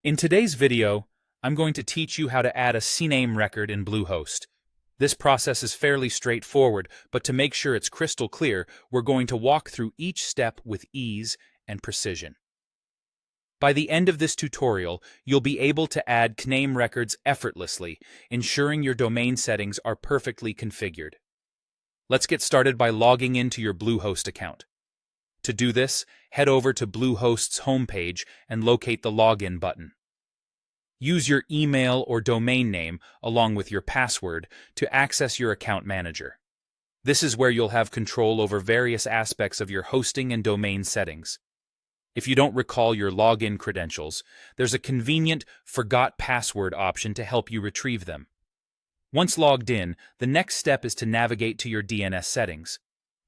In today's video, I'm going to teach you how to add a CNAME record in Bluehost. This process is fairly straightforward, but to make sure it's crystal clear, we're going to walk through each step with ease and precision. By the end of this tutorial, you'll be able to add CNAME records effortlessly, ensuring your domain settings are perfectly configured. Let's get started by logging into your Bluehost account. To do this, head over to Bluehost's homepage and locate the Login button. Use your email or domain name along with your password to access your account manager. This is where you'll have control over various aspects of your hosting and domain settings. If you don't recall your login credentials, there's a convenient Forgot Password option to help you retrieve them. Once logged in, the next step is to navigate to your DNS settings.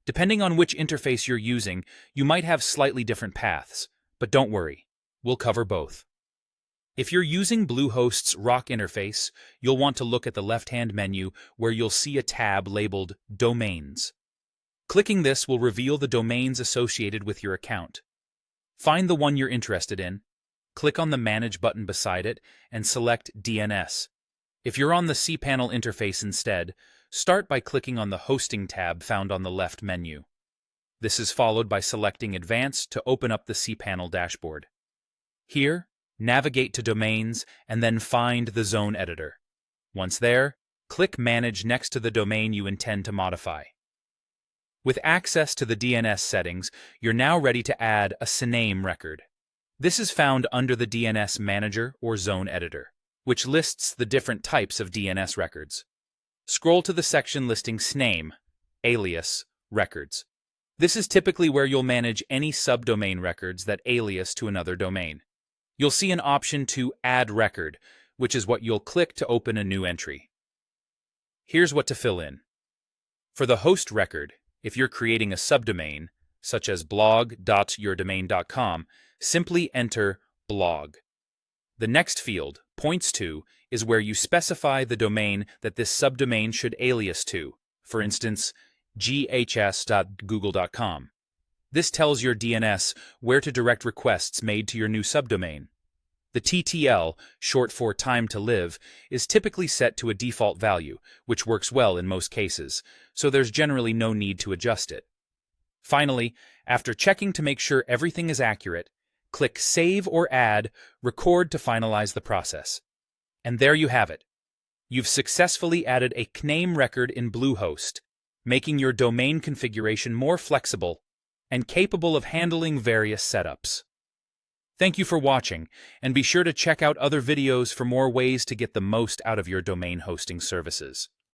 Depending on which interface you're using, you might have slightly different paths, but don't worry, we'll cover both. If you're using Bluehost's ROC interface, you'll want to look at the left-hand menu where you'll see a tab labeled Domains. Clicking this will reveal the domains associated with your account. Find the one you're interested in, click on the Manage button beside it, and select DNS. If you're on the cPanel interface instead, start by clicking on the Hosting tab found on the left menu. This is followed by selecting Advanced to open up the cPanel dashboard. Here, navigate to Domains and then find the Zone Editor. Once there, click Manage next to the domain you intend to modify. With access to the DNS settings, you're now ready to add a CNAME record. This is found under the DNS Manager or Zone Editor, which lists the different types of DNS records. Scroll to the section listing CNAME, alias, records. This is typically where you'll manage any subdomain records that alias to another domain. You'll see an option to Add Record, which is what you'll click to open a new entry. Here's what to fill in. For the host record, if you're creating a subdomain, such as blog.yourdomain.com, simply enter blog. The next field, Points to, is where you specify the domain that this subdomain should alias to, for instance, ghs.google.com. This tells your DNS where to direct requests made to your new subdomain. The TTL, short for time to live, is typically set to a default value, which works well in most cases, so there's generally no need to adjust it. Finally, after checking to make sure everything is accurate, click Save or Add Record to finalize the process. And there you have it. You've successfully added a CNAME record in Bluehost, making your domain configuration more flexible and capable of handling various setups. Thank you for watching, and be sure to check out other videos for more ways to get the most out of your domain hosting services.